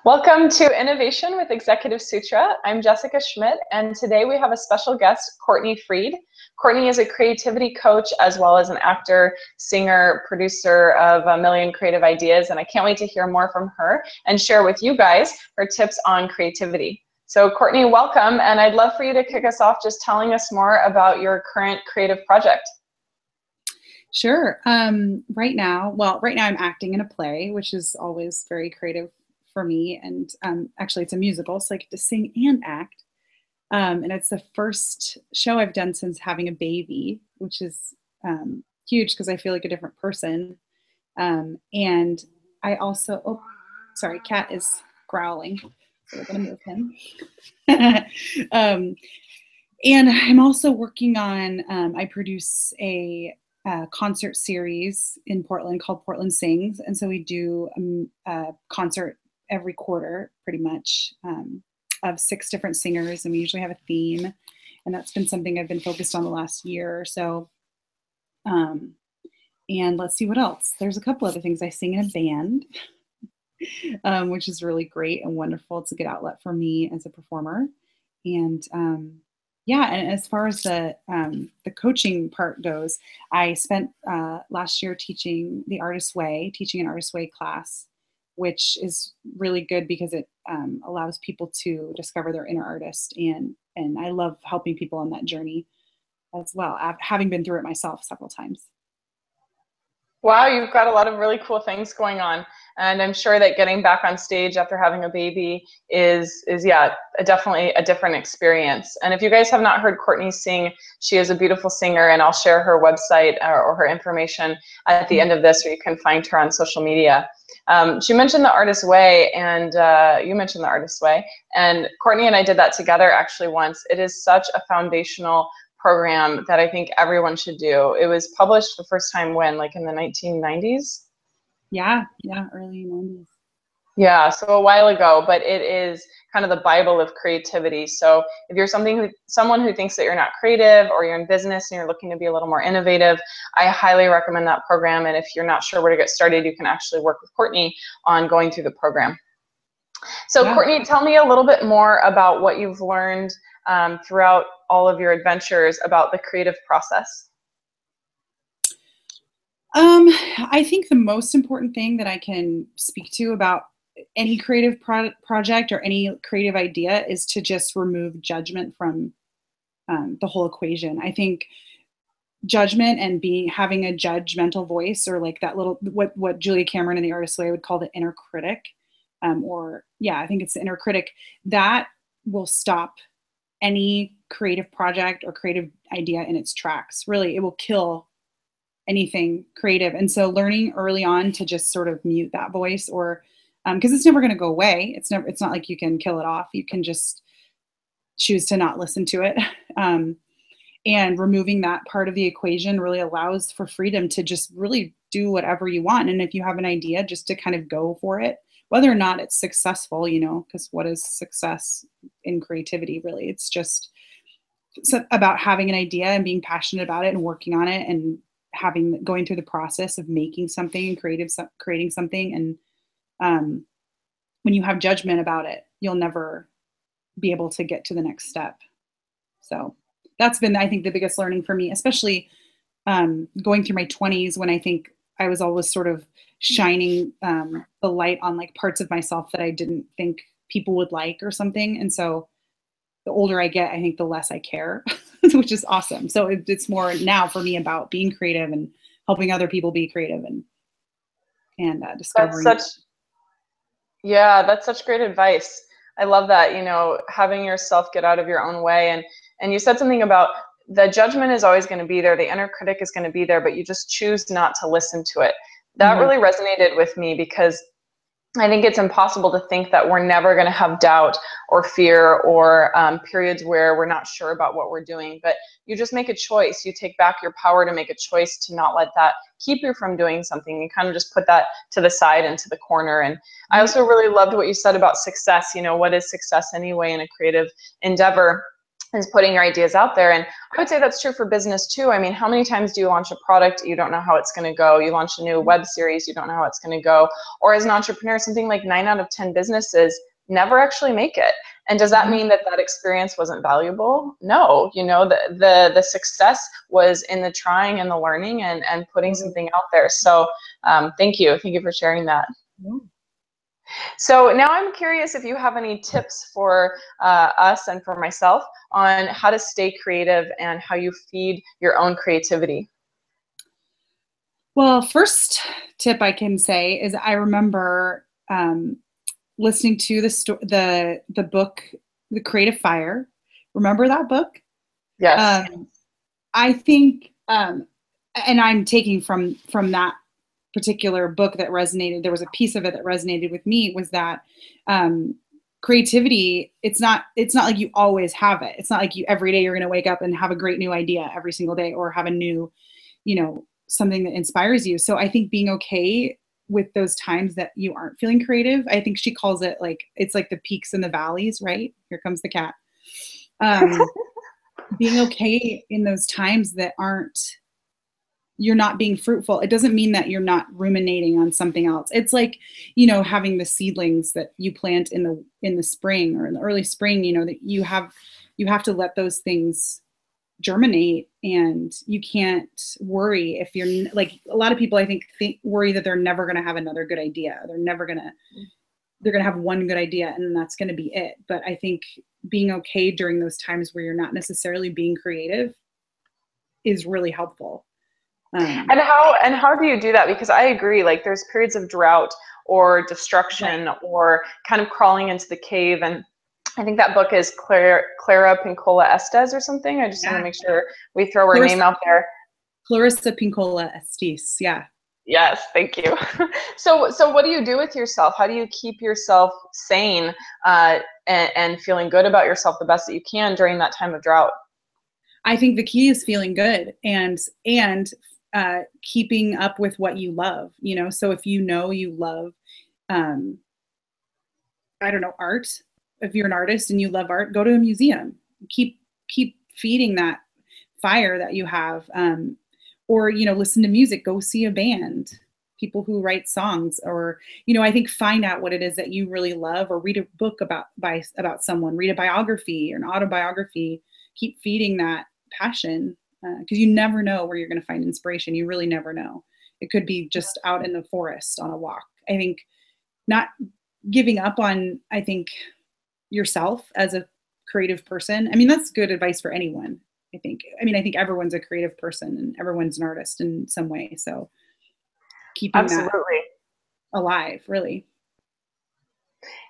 Welcome to Innovation with Executive Sutra. I'm Jessica Schmidt, and today we have a special guest, Courtney Freed. Courtney is a creativity coach as well as an actor, singer, producer of a million creative ideas, and I can't wait to hear more from her and share with you guys her tips on creativity. So Courtney, welcome, and I'd love for you to kick us off just telling us more about your current creative project. Sure. Right now I'm acting in a play, which is always very creative for me. And actually, it's a musical, so I get to sing and act. And it's the first show I've done since having a baby, which is huge because I feel like a different person. And I also, oh, sorry, cat is growling, so we're gonna move him. And I'm also working on, I produce a concert series in Portland called Portland Sings. And so we do a concert every quarter, pretty much, of 6 different singers. And we usually have a theme. And that's been something I've been focused on the last year or so. And let's see what else. There's a couple other things. I sing in a band, which is really great and wonderful. It's a good outlet for me as a performer. And yeah, and as far as the coaching part goes, I spent last year teaching an Artist's Way class, which is really good because it allows people to discover their inner artist, and I love helping people on that journey as well, having been through it myself several times. Wow, you've got a lot of really cool things going on. And I'm sure that getting back on stage after having a baby is definitely a different experience. And if you guys have not heard Courtney sing, she is a beautiful singer, and I'll share her website or her information at the end of this, or you can find her on social media. She mentioned the Artist's Way, and you mentioned the Artist's Way, and Courtney and I did that together actually once. It is such a foundational program that I think everyone should do. It was published the first time when, like in the 1990s? Yeah, early 90s. Yeah, so a while ago, but it is kind of the Bible of creativity. So if you're someone who thinks that you're not creative, or you're in business and you're looking to be a little more innovative, I highly recommend that program. And if you're not sure where to get started, you can actually work with Courtney on going through the program. So yeah. Courtney, tell me a little bit more about what you've learned throughout all of your adventures about the creative process. I think the most important thing that I can speak to about any creative project or any creative idea is to just remove judgment from the whole equation. I think judgment and having a judgmental voice, or like that little, what Julia Cameron in The Artist's Way would call the inner critic, I think it's the inner critic, that will stop any creative project or creative idea in its tracks. Really, it will kill anything creative. And so learning early on to just sort of mute that voice, or because it's never going to go away. It's not like you can kill it off. You can just choose to not listen to it. And removing that part of the equation really allows for freedom to just really do whatever you want. And if you have an idea, just to kind of go for it, whether or not it's successful, because what is success in creativity, really? It's just about having an idea and being passionate about it and working on it, and going through the process of making something and creating something. And when you have judgment about it, you'll never be able to get to the next step. So that's been, I think, the biggest learning for me, especially going through my 20s, when I think I was always sort of shining the light on like parts of myself that I didn't think people would like or something. And so the older I get, I think the less I care, which is awesome. So it's more now for me about being creative and helping other people be creative and discovering. That's such great advice. I love that, having yourself get out of your own way. And you said something about the judgment is always going to be there. The inner critic is going to be there, but you just choose not to listen to it. That really resonated with me, because I think it's impossible to think that we're never going to have doubt or fear or periods where we're not sure about what we're doing. But you just make a choice. You take back your power to make a choice to not let that keep you from doing something. You kind of just put that to the side and to the corner. And I also really loved what you said about success. What is success anyway in a creative endeavor? is putting your ideas out there. And I would say that's true for business too. I mean, how many times do you launch a product, you don't know how it's going to go? You launch a new web series, you don't know how it's going to go. Or as an entrepreneur, something like 9 out of 10 businesses never actually make it. And does that mean that that experience wasn't valuable? No, you know, the success was in the trying and the learning and putting something out there. So thank you for sharing that. So now I'm curious if you have any tips for us and for myself on how to stay creative and how you feed your own creativity. Well, first tip I can say is I remember listening to the book, The Creative Fire. Remember that book? Yes. I think, and I'm taking from that particular book that resonated, there was a piece of it that resonated with me, was that creativity, it's not like you always have it. It's not like every day you're going to wake up and have a great new idea every single day, or have a new, something that inspires you. So I think being okay with those times that you aren't feeling creative, I think she calls it it's like the peaks and the valleys, right? Here comes the cat. Being okay in those times that you're not being fruitful. It doesn't mean that you're not ruminating on something else. It's like, having the seedlings that you plant in the spring or in the early spring, that you have to let those things germinate, and you can't worry if you're like, a lot of people, I think worry that they're never going to have another good idea. They're going to have one good idea and that's going to be it. But I think being okay during those times where you're not necessarily being creative is really helpful. And how do you do that? Because I agree, like there's periods of drought or destruction, right, or kind of crawling into the cave. And I think that book is Clara Pinkola Estes or something. I just want to make sure we throw her name out there. Clarissa Pinkola Estes. Yeah. Yes, thank you. So what do you do with yourself? How do you keep yourself sane and feeling good about yourself the best that you can during that time of drought? I think the key is feeling good and keeping up with what you love, so if you love, I don't know, art, if you're an artist and you love art, go to a museum, keep feeding that fire that you have, or, listen to music, go see a band, people who write songs, or, I think find out what it is that you really love, or read a book about someone, read a biography or an autobiography, keep feeding that passion. Because you never know where you're going to find inspiration. You really never know. It could be just out in the forest on a walk. I think not giving up on, yourself as a creative person. I mean, that's good advice for anyone. I think everyone's a creative person and everyone's an artist in some way. So keeping that alive, really.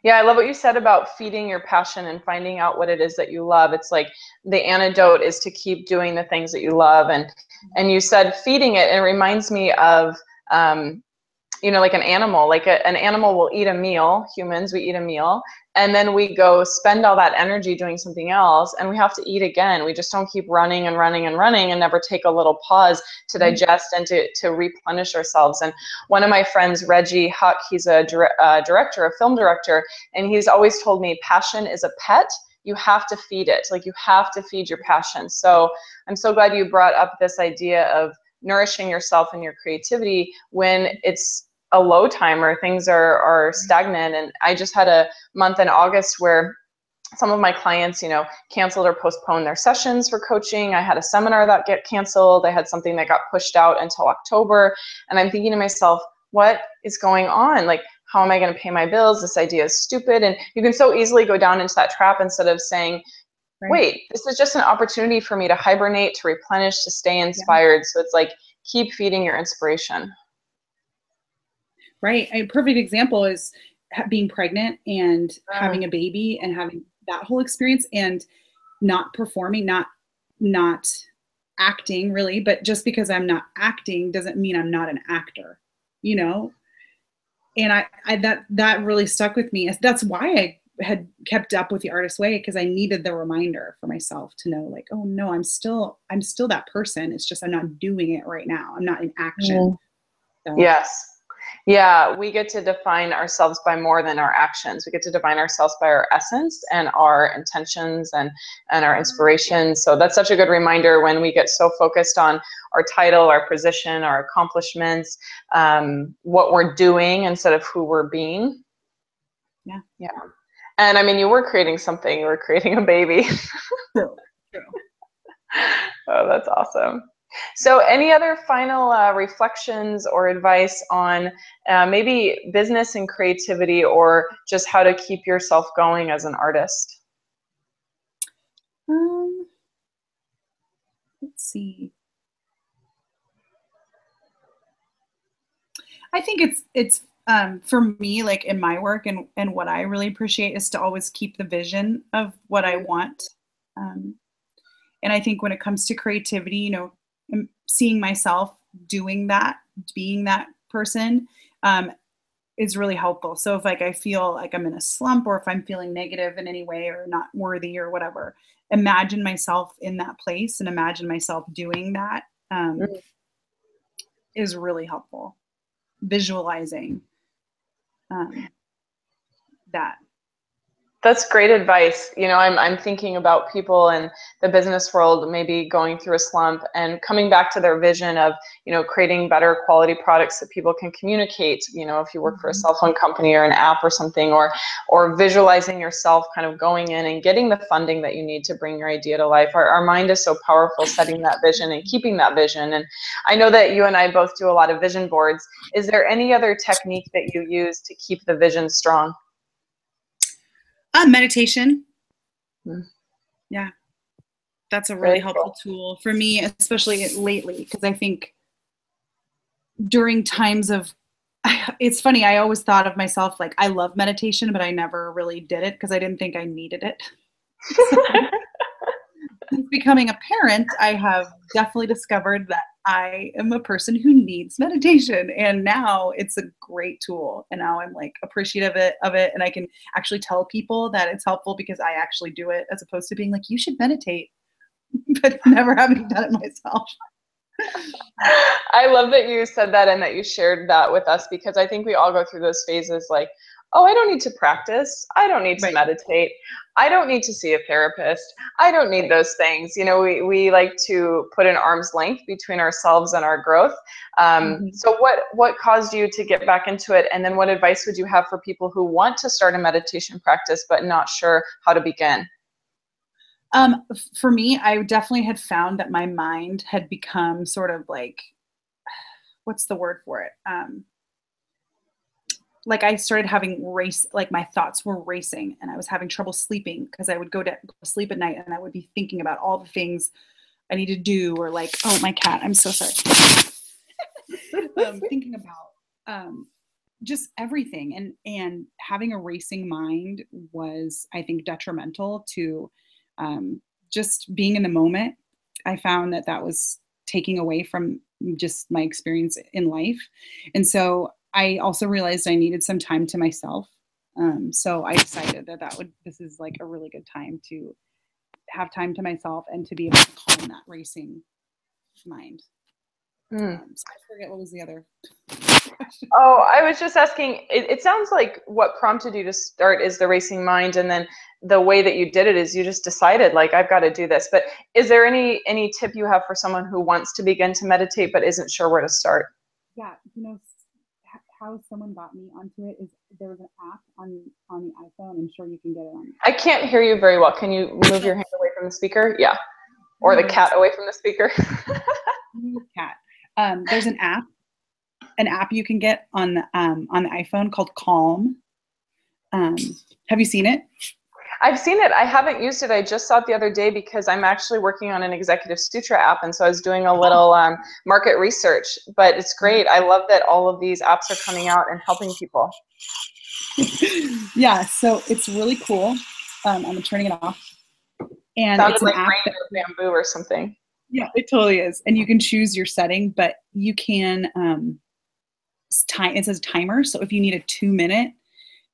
Yeah, I love what you said about feeding your passion and finding out what it is that you love. It's like the antidote is to keep doing the things that you love. And you said feeding it, and it reminds me of, like an animal. Like an animal will eat a meal. Humans, we eat a meal. And then we go spend all that energy doing something else, and we have to eat again. We just don't keep running and running and running and never take a little pause to digest and to replenish ourselves. And one of my friends, Reggie Huck, he's a film director, and he's always told me passion is a pet. You have to feed it. Like you have to feed your passion. So I'm so glad you brought up this idea of nourishing yourself and your creativity when it's a low time or things are stagnant. And I just had a month in August where some of my clients, canceled or postponed their sessions for coaching. I had a seminar that got canceled. I had something that got pushed out until October. And I'm thinking to myself, what is going on? Like, how am I going to pay my bills? This idea is stupid. And you can so easily go down into that trap instead of saying, wait, this is just an opportunity for me to hibernate, to replenish, to stay inspired. So it's like, keep feeding your inspiration. Right. A perfect example is being pregnant and having a baby and having that whole experience and not performing, not acting really, but just because I'm not acting doesn't mean I'm not an actor, And that really stuck with me. That's why I had kept up with the Artist Way, because I needed the reminder for myself to know, like, oh no, I'm still that person. It's just I'm not doing it right now. I'm not in action. So. Yes. Yeah, we get to define ourselves by more than our actions. We get to define ourselves by our essence and our intentions and our inspirations. So that's such a good reminder when we get so focused on our title, our position, our accomplishments, what we're doing instead of who we're being. Yeah. Yeah. And I mean, you were creating something, you were creating a baby. True. Oh, that's awesome. So any other final reflections or advice on maybe business and creativity, or just how to keep yourself going as an artist? Let's see. I think it's for me, like in my work and what I really appreciate is to always keep the vision of what I want. And I think when it comes to creativity, you know, seeing myself doing that, being that person, is really helpful. So if like I feel like I'm in a slump, or if I'm feeling negative in any way or not worthy or whatever, imagine myself in that place and imagine myself doing that, is really helpful. Visualizing that. That's great advice. You know, I'm thinking about people in the business world maybe going through a slump and coming back to their vision of, you know, creating better quality products that people can communicate. You know, if you work for a cell phone company or an app or something, or visualizing yourself kind of going in and getting the funding that you need to bring your idea to life. Our mind is so powerful, setting that vision and keeping that vision. And I know that you and I both do a lot of vision boards. Is there any other technique that you use to keep the vision strong? Meditation. Yeah, that's a really helpful tool for me, especially lately, because I think during times of, it's funny, I always thought of myself like I love meditation, but I never really did it because I didn't think I needed it. Since becoming a parent, I have definitely discovered that I am a person who needs meditation, and now it's a great tool. And now I'm like appreciative of it, and I can actually tell people that it's helpful because I actually do it, as opposed to being like, you should meditate, but never having done it myself. I love that you said that and that you shared that with us, because I think we all go through those phases like, oh, I don't need to practice. I don't need to meditate. I don't need to see a therapist. I don't need those things. You know, we like to put an arm's length between ourselves and our growth. So what caused you to get back into it? And then what advice would you have for people who want to start a meditation practice but not sure how to begin? For me, I definitely had found that my mind had become sort of like, what's the word for it? Like I started having like my thoughts were racing, and I was having trouble sleeping because I would go to sleep at night and I would be thinking about all the things I need to do, or like, oh, my cat, I'm so sorry. Thinking about just everything, and having a racing mind was, I think, detrimental to just being in the moment. I found that was taking away from just my experience in life. And so I also realized I needed some time to myself. So I decided this is like a really good time to have time to myself and to be able to calm that racing mind. So I forget what was the other question. Oh, I was just asking, it sounds like what prompted you to start is the racing mind, and then the way that you did it is you just decided, like, I've got to do this. But is there any tip you have for someone who wants to begin to meditate but isn't sure where to start? Yeah, you know, how someone got me onto it is there was an app on the iPhone. I'm sure you can get it on. I can't hear you very well. Can you move your hand away from the speaker? Yeah. Or the cat away from the speaker. Cat. There's an app you can get on the iPhone called Calm. Have you seen it? I've seen it. I haven't used it. I just saw it the other day because I'm actually working on an executive Sutra app, and so I was doing a little market research. But it's great. I love that all of these apps are coming out and helping people. Yeah, so it's really cool. I'm turning it off. And sounded it's an like app rain or bamboo or something. Yeah, it totally is. And you can choose your setting, but you can it says timer. So if you need a 2-minute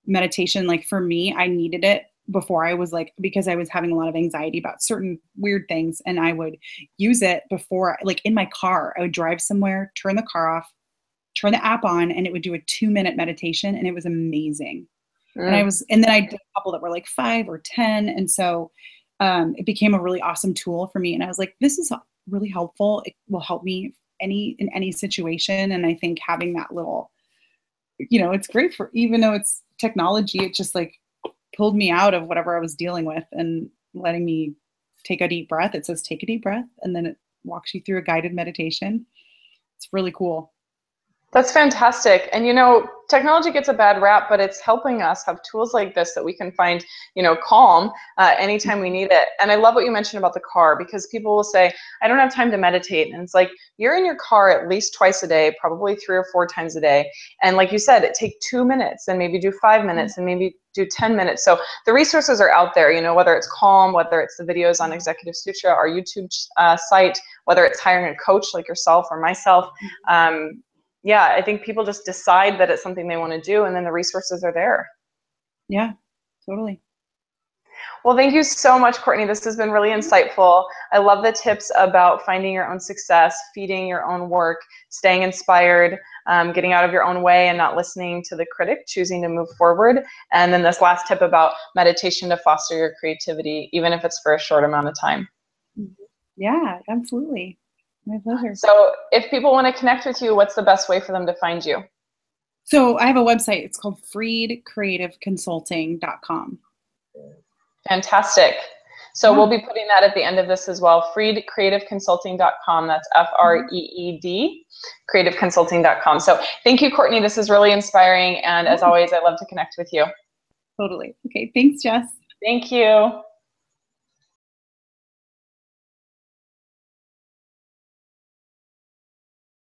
meditation, like for me, I needed it before. I was like, because I was having a lot of anxiety about certain weird things, and I would use it before, like in my car. I would drive somewhere, turn the car off, turn the app on, and it would do a 2-minute meditation, and it was amazing. Mm. And then I did a couple that were like 5 or 10. And so it became a really awesome tool for me. And I was like, this is really helpful. It will help me in any situation. And I think having that little, it's great for, even though it's technology, it just like pulled me out of whatever I was dealing with and letting me take a deep breath. It says, take a deep breath. And then it walks you through a guided meditation. It's really cool. That's fantastic. And technology gets a bad rap, but it's helping us have tools like this that we can find, calm anytime we need it. And I love what you mentioned about the car, because people will say, I don't have time to meditate. And it's like, you're in your car at least twice a day, probably 3 or 4 times a day. And like you said, it take 2 minutes, and maybe do 5 minutes, and maybe do 10 minutes. So the resources are out there, whether it's Calm, whether it's the videos on Executive Sutra, our YouTube site, whether it's hiring a coach like yourself or myself. Yeah, I think people just decide that it's something they want to do, and then the resources are there. Yeah, totally. Well, thank you so much, Courtney. This has been really insightful. I love the tips about finding your own success, feeding your own work, staying inspired, getting out of your own way and not listening to the critic, choosing to move forward. And then this last tip about meditation to foster your creativity, even if it's for a short amount of time. Yeah, absolutely. My pleasure. So if people want to connect with you, what's the best way for them to find you? So I have a website. It's called freedcreativeconsulting.com. Fantastic. So we'll be putting that at the end of this as well. freedcreativeconsulting.com. That's FREED, creativeconsulting.com. So thank you, Courtney. This is really inspiring. And as always, I love to connect with you. Totally. Okay. Thanks, Jess. Thank you.